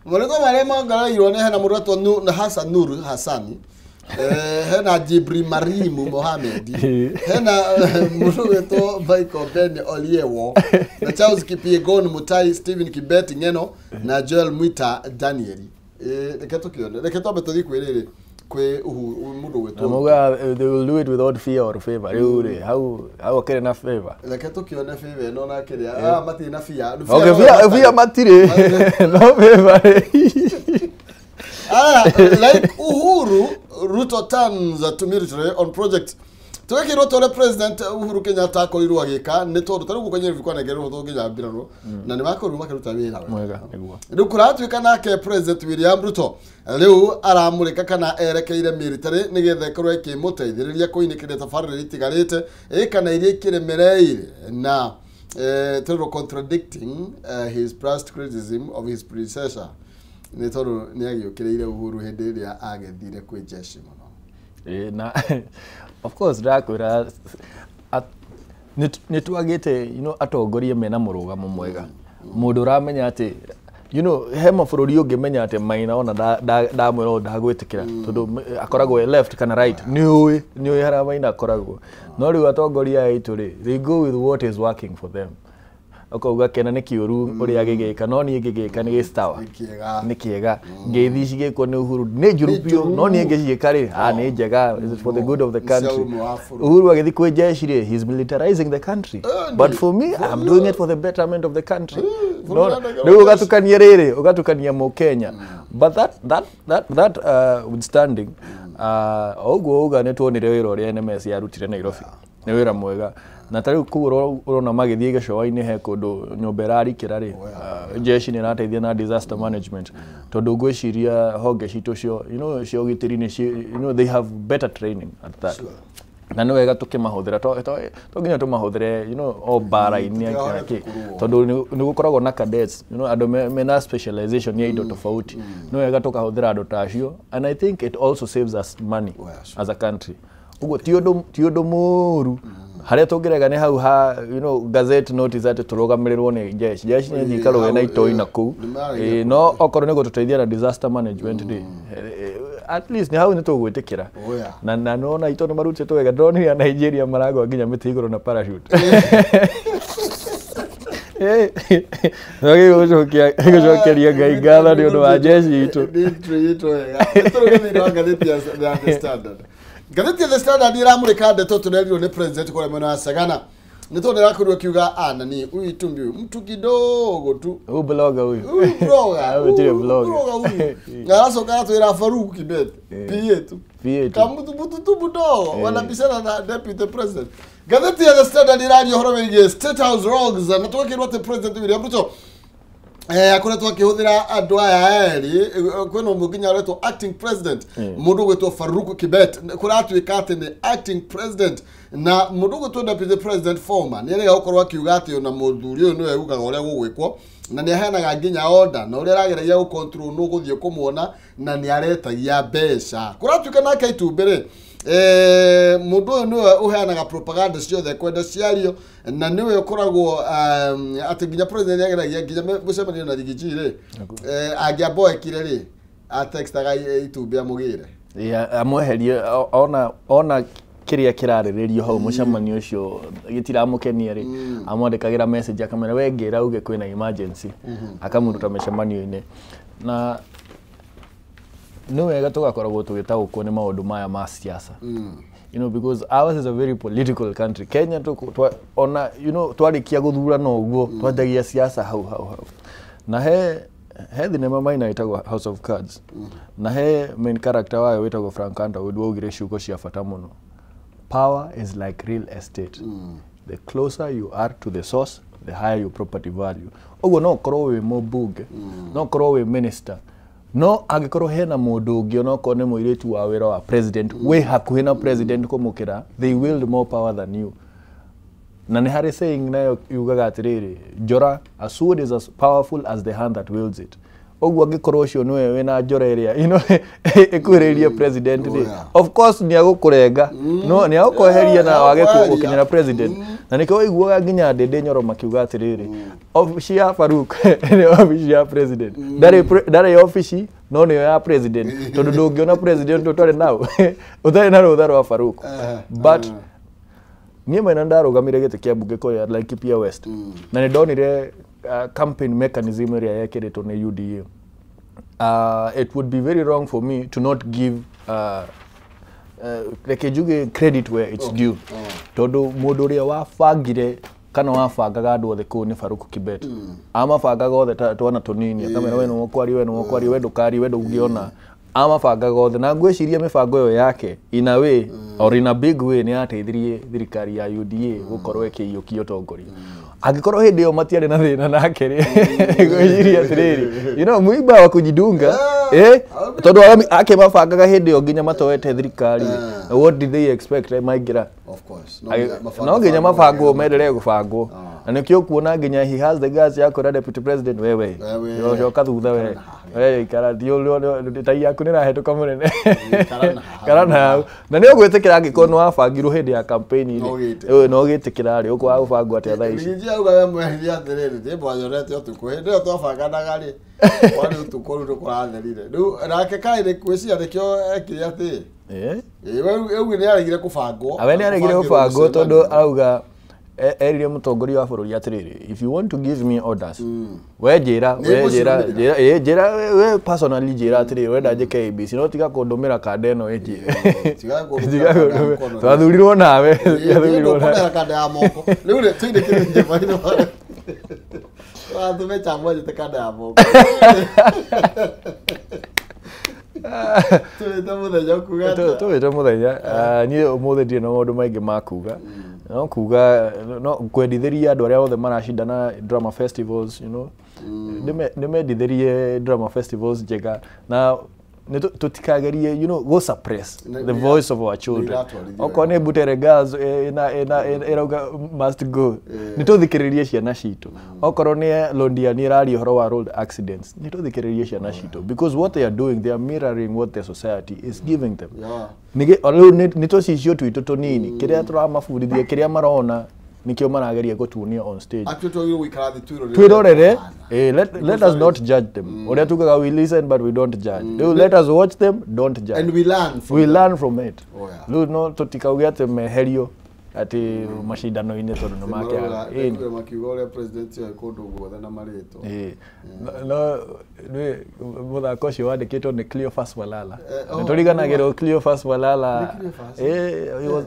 Murego mare mangarairwo ni hena muratwa na Hassan Nur Hassani hena Jibri Marimu Mohamed hena murugeto Michael Ben Oliewo na Charles Kipiegon Mutai Stephen Kibeti Ngeno na Joel Mwita Danieli reketo beto dikwiriri kwe mundu gwetu Muga they will do it without fear or favor. How okay na favor. Like tukiona favor no na kiria mati na fear. Okay, fear matire. No favor. Like Uhuru Ruto turns to military on project. Tuwekirwo tole President Uhuru Kenyatta akorirwo agika ni tondu tarigu kwenye vikwa negerwo thonginya mbirano na ni makoru makiruta wira Mwega niguo. Riu kuratwika nake President William Ruto riu aramurika kana erekeire military nigetha ikorwo ikimuteithiriria kuinikire tabarĩra itigarite kana iria ikiremereire na toro contradicting his past criticism of his predecessor ni tondu ni agiukireire Uhuru hindi iria agethire kwi jeshi muno Na of course ndakwira nitwagite atongoria mena murugamo mwega mundu uramenya ati he mabũrũri ũngĩmenya atĩ Maina ona ndamwĩra ndagwĩtĩkĩra tondu akoragwo left kana right nĩũĩ harĩa Maina akoragwo no rĩu atongoria aitũ rĩ they go with what is working for them akauga kena nĩ kĩũru ũrĩa gĩgĩka no niĩ ngĩgĩka nĩ gĩstawa nĩ kĩega ngeithi cigĩkwo nĩ Uhuru nĩ njũru biũ no niĩ ngĩciĩka rĩ nĩ njega is it for the good of the country Uhuru agĩthiĩ kwĩ jeshi rĩ he is militarizing the country but for me I'm doing it for the betterment of the country rĩu ũgatukania rĩrĩ ũgatukania Mũkenya but that withstanding ũguo uga nĩ tuonire wĩra ũrĩa NMS yarutire Nairobi nĩ wĩra mwega na tariu kuuro urona magithie gĩcũa-inĩ he kundu nyũmba ĩrarikĩra rĩ jeshi nĩ ĩrateithia na disaster management tondu ngwĩciria honge citũ cio cio ũgitĩri nĩ they have better training at that na nĩ wega tũkĩmahũthĩra to nginya tũmahũthĩre o mbara-inĩ tondu nĩ gũkoragwo na cadets andũ mena specialization ya indo tofauti nĩ wega tũkahũthĩra andũ ta acio and I think it also saves us money as a country uguo ti ũndũ mũru haria tungirega ni hau ha gazette notice ati turugamirĩrwo ni jeshi nĩ thikarwo na itoi na kuu no okorwo nĩ gũtũteithia na disaster management at least ni hau nĩ tũgwĩtĩkĩra na nona ito nĩ marutĩtwo wega ndronire ya Nigeria maragwa nginya mĩtĩ igũrũ na parachute gũcokeria Ngai ngatho nĩ ũndũ wa jeshi itũ Gatheti ya The Standard iramurika ndeto tunerirwo ni president kwa mwena wa Sagana nito ndirakorwo kiuga nani uyu itumbi mtu kidogo tu blogger huyu blogger ngasoka twira Farouk Kibet pietu kamutu butu budogo wanabishana na deputy president Gatheti ya The Standard irario horo wege State House rogues na twakirwo te president William Ruto akoretwo akihũthĩra andũ aya erĩ kwĩna mũnginya aretwo acting president mũndũ gwĩtwo Farouk Kibet kũratuĩka atĩ nĩ acting president na mũndũ gwĩtwo deputy president former nĩ erĩga gũkorwo akiuga atĩ ona mũthuri ũyũ nĩwe ugaga ũrĩa gũgwĩkwo na nĩ aheanaga nginya order na ũrĩa arageragia gũcontrol nũ gũthiĩ kũmuona na nĩ aretagia mbeca kũratuĩka nake itumbĩ rĩ mundu uyu niwe uheanaga propaganda ciothe kwenda ciario na niwe ukoragwo ati nginya president yageragia nginya mucemanio na Rigiji ri angiamboekire ri atextaga itumbi amugire amweherie ona kiria kirarĩrĩrio hau mucemanio ucio gitiramukenia ri amwandĩkagĩra message akamera wengira uge kwĩna emergency akamuruta mĩcemanio-inĩ na no wega tugakoragwo tugĩtaũkwo nĩ maũndũ maya ma siasa because ours is a very political country Kenya ona twarikia guthurana ũguo twanjagia siasa hau na he thinema Maina ĩtagwo House of Cards na he main character wayo wĩtagwo Frank Underwood waugire ciugo cia bata mũno power is like real estate the closer you are to the source the higher your property value ũguo no ũkorwo wĩ mũmbunge no ũkorwo wĩ minister no agikorwo hena mundu ungi ona ko ne muiritu wa wira wa president we hakuhi na president kumukira they wield more power than you na ni hari saying nayo yugaga atiriri njora a sword is as powerful as the hand that wields it ogwo agikorwo ucio niwe wina njora iria ikuhiriria president of course ni agukurenga no ni agukoheria na wage kukinyira president na nikio iguaga nginya ndende nyoro makiuga atiriri office ya Farouk ni office ya president ndare office no ni ya president tondu ndungiona president utari nao utari na rutha rwa Farouk but niĩ Maina ndarugamire gĩtĩ kĩa mbunge kũrĩa Laikipia West na nĩ ndonire campaign mechanism ĩrĩa yekĩrĩtwo nĩ UDA it would be very wrong for me to not give reke njuge credit where it's due tondu mundu uria wabangire kana wabangaga andu othe kuu ni Farouk Kibet amabangaga othe twana tunini akamera we no kwari we ndukari we ndungiona amabangaga othe na ngwiciria mibango yo yake in a way or in a big way ni ateithirie thirikari ya UDA gukorwo ikiyukia utongoria agikorwo hindi yo matiare na thina nake ri ngwiciria atiriri you know muiba wa kujidunga tondu ake mabangaga hindi yo nginya matowete thirikari what did they expect maigira of course no nginya mabango mendelee gubangwo na nikio kuona nginya he has the guts ya kora deputy president wewe yo kathutha we ikara dio tai yaku ni rahetuka munene karana na ni ogwetekera ngikono wabangirwo hindi ya campaign ni no gitikira ri ukwa gubangwo atia thaa ici nginya uga we mwehia atiriri ndimbo nyorete utuku hindi yo twabanganaga ri wari utuku ru tukuratherire riu nake kaire kwiciria nikio ekire ati we ni aregire kubangwo awe ni aregire kubangwo tondu auga erire mutongoria wa bururi atiriri if you want to give me orders we jira we personally jira atiriri we ndaje KBC no tiga kundumira kanda eno eji tiga kundumira twathurirwo nawe twathurirwo nawe kanda ya moko riu ri twindikire njema ino wathume chamwe jite kanda ya moko tuwite muthenya ni umuthi ndire na maundu maingi makuga no kuga no kwendithiria andu aria othe marashindana drama festivals you know nimendithirie drama festivals njega na tutikagerie you know go suppress the voice of our children okone Butere girls erauga must go nituthikiririe ciana citu okorwo ni Londia ni rari horo wa road accidents nituthikiririe ciana citu because what they are doing they are mirroring what the society is giving them nige nitucicio twitu tunini kiria turamabundithia kiria marona nikio marageria gutunia on stage atutogire wikara twirorere let us not judge them oria tugaga we listen but we don't judge let us watch them don't judge and we learn from it no tutikauge ate meherio ati mashindano ine tondu no make makiuga uria president yo ikundu guothe na marito no ni muthako cio wandikitwo ni Cleophas Malala turiganagirwo Cleophas Malala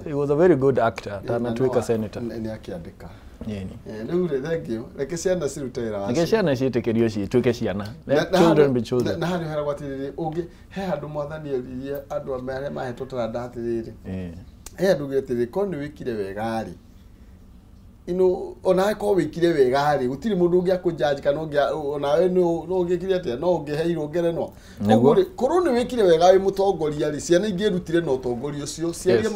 he was a very good actor tana twika senator ni akiandika yeni riu ri thengio reke ciana cirutera wacio reke ciana citikirio ci twike ciana children be children na hari hera gwatiriri ungi he andu mwathani iria andu amere mahetwo taranda atiriri ndugete kono wikire wegari ona ko wikire wegari gutiri mundu ungi akujaji kana ungi onawe no ungikire atia no ungiheirwo ngerenwa korwo ni wikire wega wi mutongoria ri ciana ingirutire no utongoria ucio ciarie